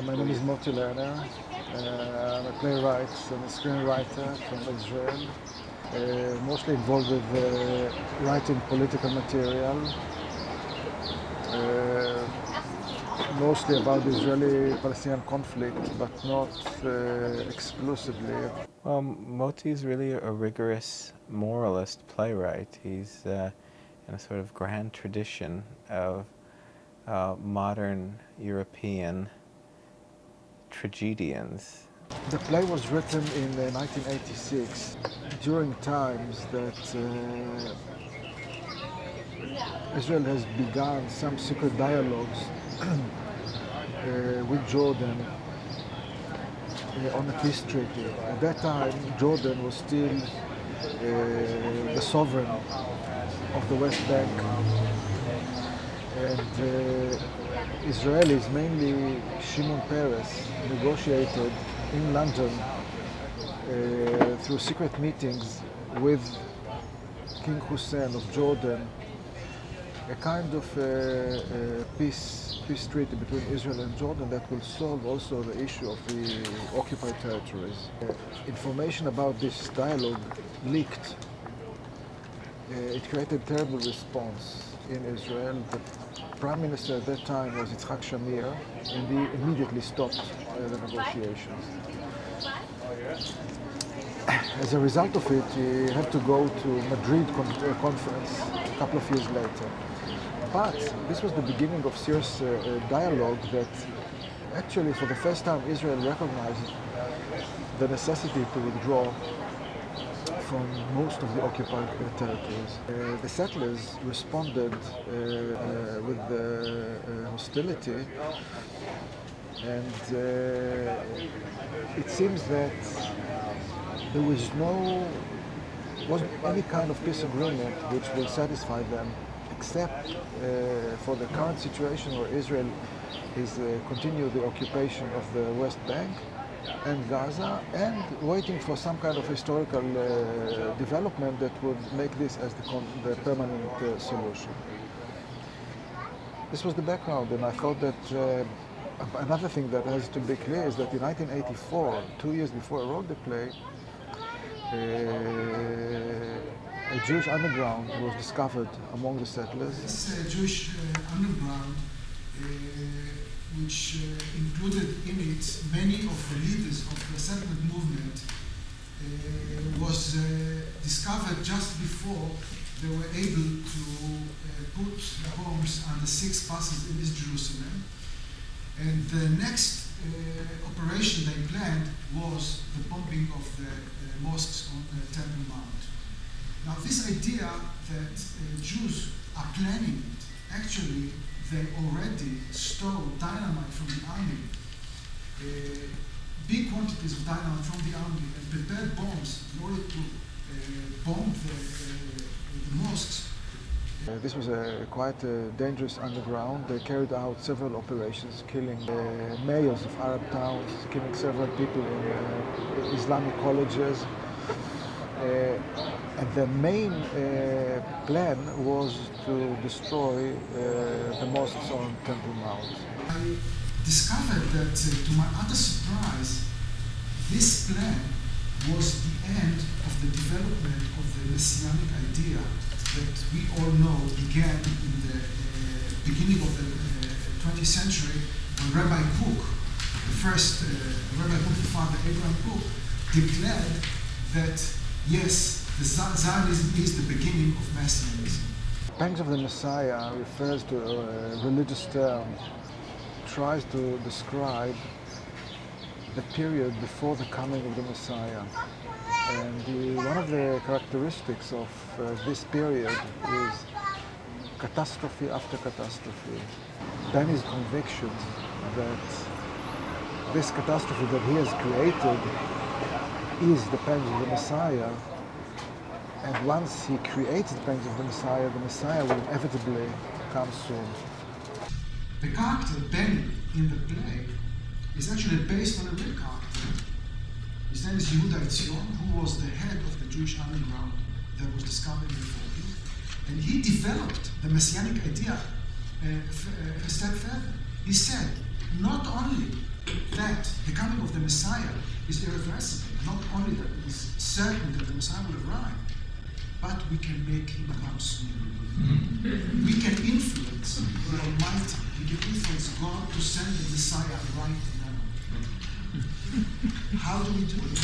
My name is Motti Lerner. I'm a playwright and a screenwriter from Israel. Mostly involved with writing political material, mostly about the Israeli-Palestinian conflict, but not exclusively. Moti is really a rigorous moralist playwright. He's in a sort of grand tradition of modern European tragedians. The play was written in 1986, during times that Israel has begun some secret dialogues with Jordan on a peace treaty. At that time, Jordan was still the sovereign of the West Bank, and Israelis, mainly Shimon Peres, negotiated in London through secret meetings with King Hussein of Jordan a kind of peace treaty between Israel and Jordan that will solve also the issue of the occupied territories. Information about this dialogue leaked. It created terrible response in Israel. The Prime Minister at that time was Yitzhak Shamir, and he immediately stopped the negotiations. As a result of it, he had to go to Madrid conference a couple of years later. But this was the beginning of serious dialogue that actually for the first time Israel recognized the necessity to withdraw from most of the occupied territories. The settlers responded with hostility, and it seems that there wasn't any kind of peace agreement which will satisfy them, except for the current situation where Israel is continue the occupation of the West Bank and Gaza, and waiting for some kind of historical development that would make this as the permanent solution. This was the background, and I thought that another thing that has to be clear is that in 1984, 2 years before I wrote the play, a Jewish underground was discovered among the settlers. This Jewish underground, which included in it many of the leaders of the settlement movement, was discovered just before they were able to put bombs on the 6 buses in East Jerusalem. And the next operation they planned was the bombing of the mosques on the Temple Mount. Now, this idea that Jews are planning it, actually, they already stole dynamite from the army, big quantities of dynamite from the army, and prepared bombs in order to bomb the mosques. This was quite a dangerous underground. They carried out several operations, killing mayors of Arab towns, killing several people in Islamic colleges. And the main plan was to destroy the mosques on Temple Mount. I discovered that, to my utter surprise, this plan was the end of the development of the Messianic idea that we all know began in the beginning of the 20th century when Rabbi Kook, the first Rabbi Kook, the father Abraham Kook, declared that yes, the Zionism is the beginning of Messianism. Pangs of the Messiah refers to a religious term, tries to describe the period before the coming of the Messiah. And one of the characteristics of this period is catastrophe after catastrophe. Danny's conviction that this catastrophe that he has created is the pangs of the Messiah, and once he creates the pangs of the Messiah will inevitably come soon. The character Benny in the play is actually based on a real character. His name is Yehuda Etzion, who was the head of the Jewish underground that was discovered in the 40s. And he developed the Messianic idea a step further. He said, not only that the coming of the Messiah is irreversible. Not only that it is certain that the Messiah will arrive, but we can make him come sooner. We can influence the Almighty, we can influence God to send the Messiah right now. How do we do it?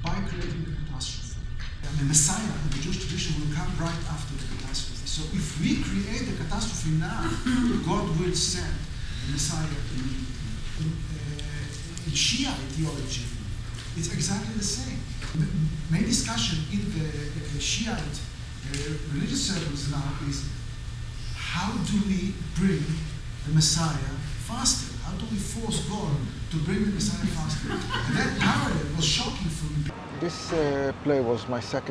By creating the catastrophe. And the Messiah in the Jewish tradition will come right after the catastrophe. So if we create the catastrophe now, God will send the Messiah in Shia ideology. It's exactly the same. The main discussion in the Shiite religious circles now is how do we bring the Messiah faster? How do we force God to bring the Messiah faster? And that parallel was shocking for me. This play was my third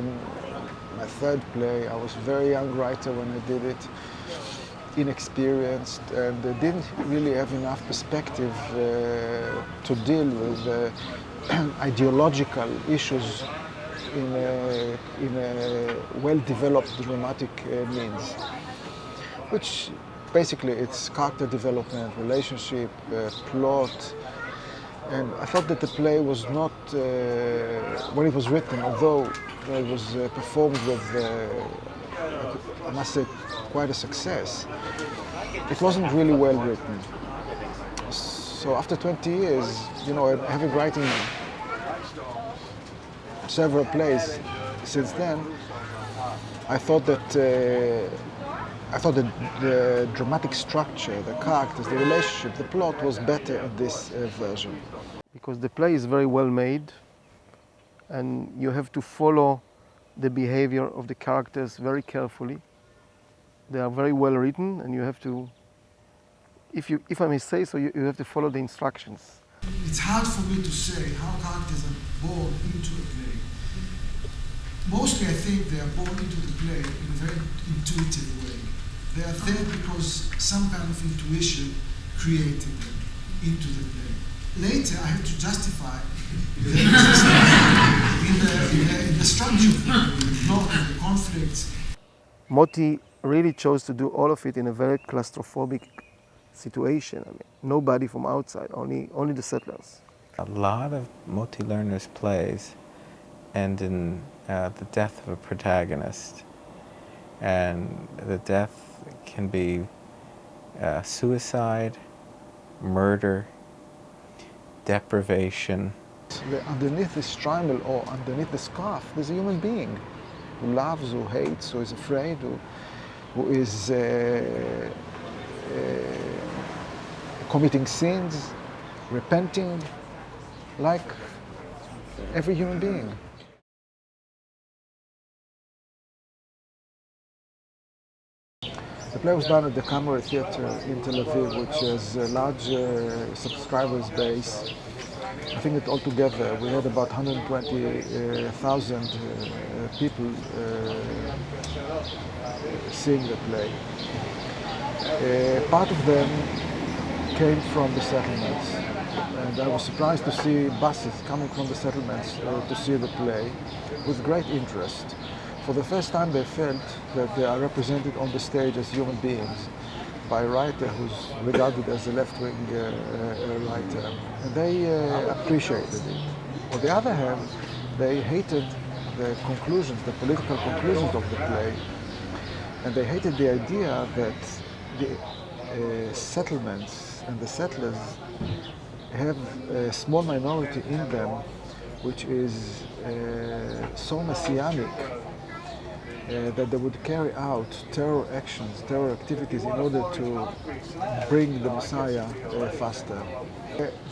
play. I was a very young writer when I did it, inexperienced, and didn't really have enough perspective to deal with ideological issues in a well-developed dramatic means, which basically it's character development, relationship, plot. And I thought that the play was not, when it was written, although it was performed with, I must say, quite a success, it wasn't really well written. So after 20 years, having writing several plays since then, I thought that the dramatic structure, the characters, the relationship, the plot was better in this version. Because the play is very well made, and you have to follow the behavior of the characters very carefully. They are very well written, and you have to, if I may say so, you have to follow the instructions. It's hard for me to say how characters are born into a play. Mostly I think they are born into the play in a very intuitive way. They are there because some kind of intuition created them into the play. Later I have to justify their existence in the structure of the play, in the plot, in the conflicts. Motti really chose to do all of it in a very claustrophobic situation. I mean, nobody from outside, only the settlers. A lot of Motti Lerner's plays end in the death of a protagonist. And the death can be suicide, murder, deprivation. Underneath this triangle or underneath the scarf, there's a human being who loves, who hates, who is afraid, who is committing sins, repenting, like every human being. The play was done at the Camera Theatre in Tel Aviv, which has a large subscribers base. I think that altogether we had about 120,000 people seeing the play. Part of them came from the settlements, and I was surprised to see buses coming from the settlements to see the play with great interest. For the first time they felt that they are represented on the stage as human beings by a writer who's regarded as a left-wing writer, and they appreciated it. On the other hand, they hated the conclusions, the political conclusions of the play, and they hated the idea that the settlements and the settlers have a small minority in them which is so messianic that they would carry out terror actions, terror activities in order to bring the Messiah faster.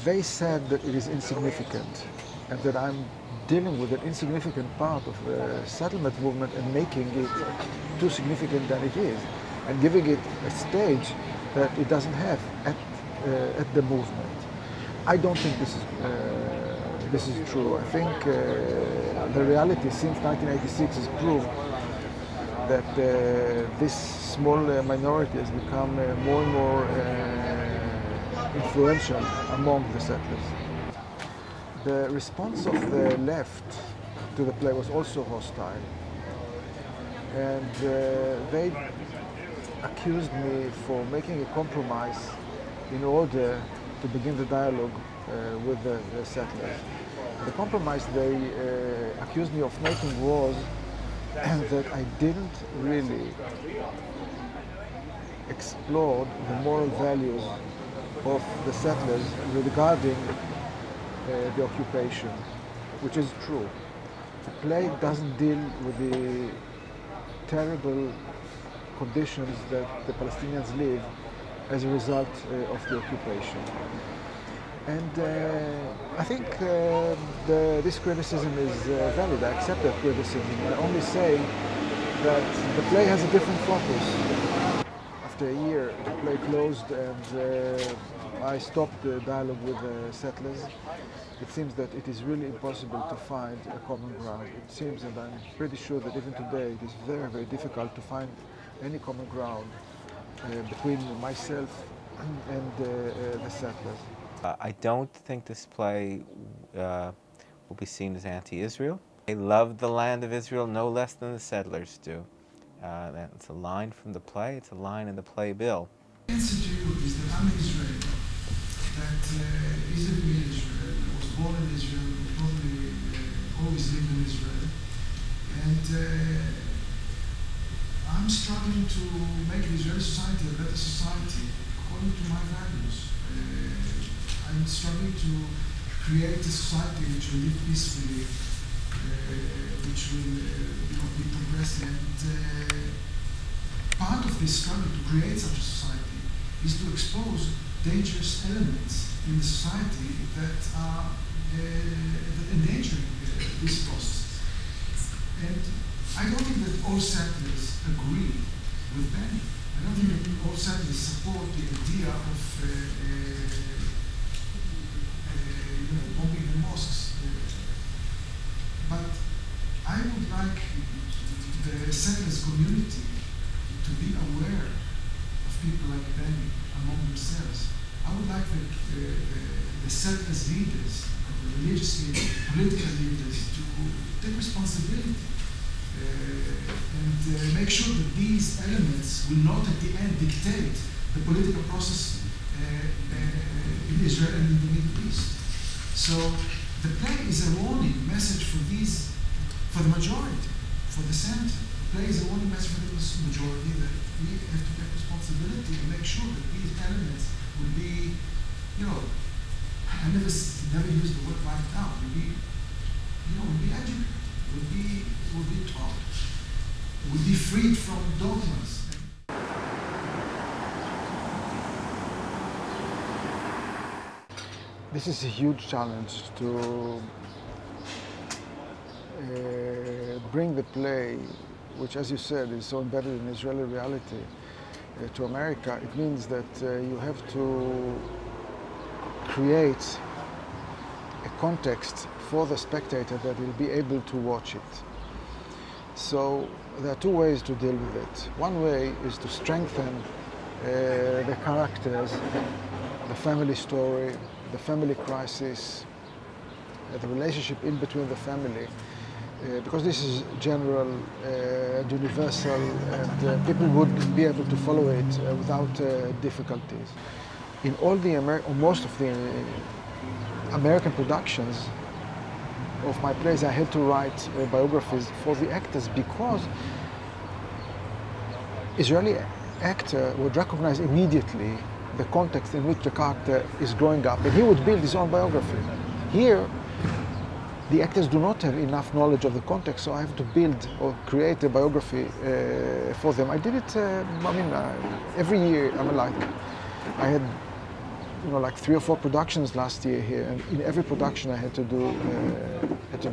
They said that it is insignificant and that I'm dealing with an insignificant part of the settlement movement and making it too significant than it is and giving it a stage that it doesn't have at the movement. I don't think this is true. I think the reality since 1986 has proved that this small minority has become more and more influential among the settlers. The response of the left to the play was also hostile, and they accused me for making a compromise in order to begin the dialogue with the settlers. The compromise they accused me of making was that I didn't really explore the moral values of the settlers regarding the occupation, which is true. The play doesn't deal with the terrible conditions that the Palestinians live as a result of the occupation. And I think this criticism is valid. I accept that criticism. I only say that the play has a different focus. After a year, the play closed and I stopped the dialogue with the settlers. It seems that it is really impossible to find a common ground. It seems, and I'm pretty sure that even today it is very, very difficult to find any common ground between myself and the settlers. I don't think this play will be seen as anti-Israel. They love the land of Israel no less than the settlers do. It's a line from the play, it's a line in the playbill. The answer to you is that I'm Israeli, that is in Israel, I was born in Israel, probably always lived in Israel, and I'm struggling to make the Israeli society a better society according to my values. I'm struggling to create a society which will live peacefully, which will be progressive. And part of this struggle to create such a society is to expose dangerous elements in the society that are endangering this process. And I don't think that all settlers agree with Benny. I don't think that all settlers support the idea of bombing the mosques. But I would like the settlers community to be aware of people like Benny among themselves. I would like the settlers leaders, the religious leaders, political leaders to take responsibility and make sure that these elements will not at the end dictate the political process in Israel and in the Middle East. So the play is a warning message for the majority, for the center. The play is a warning message for the majority that we have to take responsibility and make sure that these elements will be, I never use the word wiped out. Will be educated, will be taught, will be freed from dogmas. This is a huge challenge to bring the play, which, as you said, is so embedded in Israeli reality, to America. It means that you have to create a context for the spectator that will be able to watch it. So there are two ways to deal with it. One way is to strengthen the characters, the family story, the family crisis, the relationship in between the family, because this is general and universal, and people would be able to follow it without difficulties. In all the or most of the American productions of my plays, I had to write biographies for the actors because Israeli actor would recognize immediately the context in which the character is growing up, and he would build his own biography. Here, the actors do not have enough knowledge of the context, so I have to build or create a biography for them. I did it, every year. I had, like 3 or 4 productions last year here, and in every production I had to do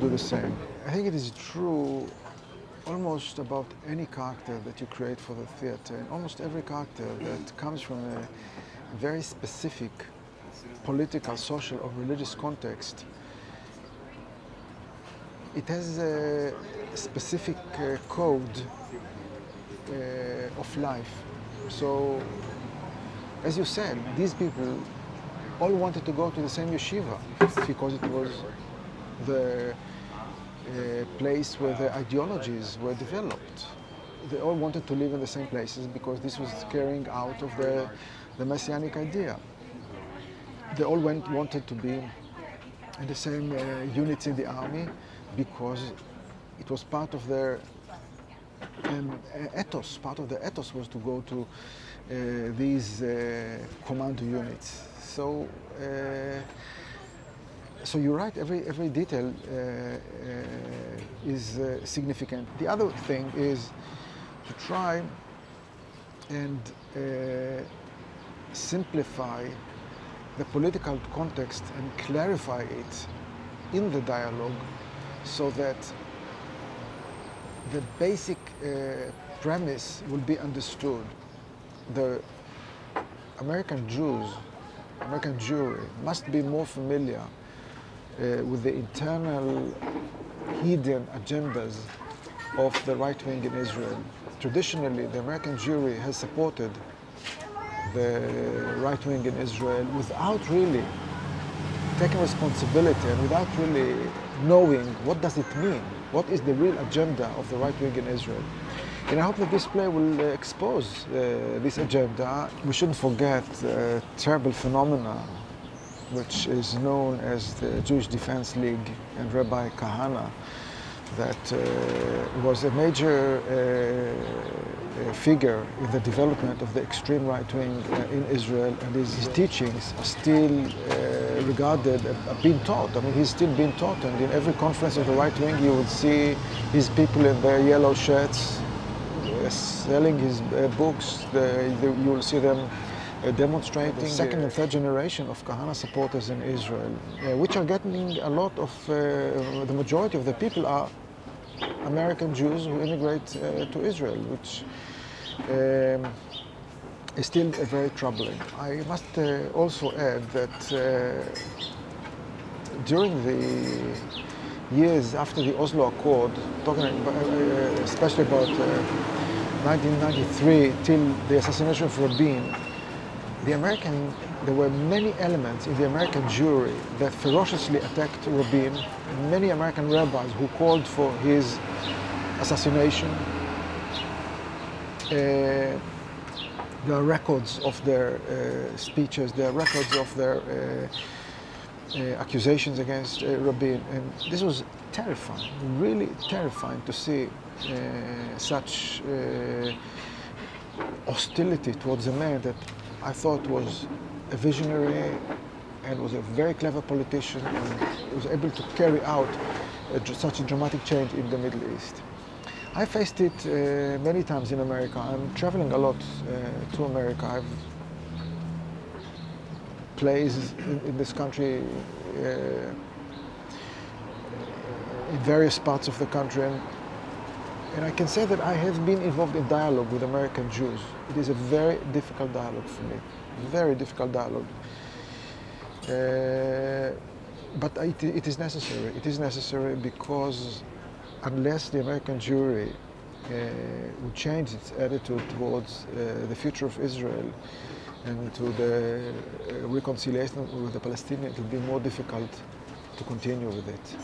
the same. I think it is true almost about any character that you create for the theater, and almost every character that comes from a very specific political, social, or religious context. It has a specific code of life. So, as you said, these people all wanted to go to the same yeshiva because it was the place where the ideologies were developed. They all wanted to live in the same places because this was carrying out of the messianic idea. they all wanted to be in the same units in the army because it was part of their ethos. Part of the ethos was to go to these commando units. So you're right. Every detail is significant. The other thing is to try and simplify the political context and clarify it in the dialogue so that the basic premise will be understood. The American Jews, American Jewry must be more familiar with the internal hidden agendas of the right wing in Israel. Traditionally, the American Jewry has supported the right wing in Israel without really taking responsibility and without really knowing what does it mean, what is the real agenda of the right wing in Israel. And I hope that this play will expose this agenda. We shouldn't forget the terrible phenomena which is known as the Jewish Defense League and Rabbi Kahana, that was a major figure in the development of the extreme right wing in Israel, and his teachings are still regarded, being taught. I mean, he's still being taught, and in every conference of the right wing you will see his people in their yellow shirts selling his books. You will see them demonstrating. The second and third generation of Kahana supporters in Israel, which are getting a lot of, the majority of the people are American Jews who immigrate to Israel, which is still very troubling. I must also add that during the years after the Oslo Accord, talking especially about 1993 till the assassination of Rabin, there were many elements in the American Jewry that ferociously attacked Rabin. Many American rabbis who called for his assassination. There are records of their speeches, there are records of their accusations against Rabin, and this was terrifying, really terrifying to see such hostility towards a man that I thought was a visionary and was a very clever politician and was able to carry out such a dramatic change in the Middle East. I faced it many times in America. I'm traveling a lot to America. I've plays in this country, in various parts of the country, and I can say that I have been involved in dialogue with American Jews. It is a very difficult dialogue for me, very difficult dialogue. But it is necessary. It is necessary because unless the American Jewry would change its attitude towards the future of Israel and to the reconciliation with the Palestinians, it will be more difficult to continue with it.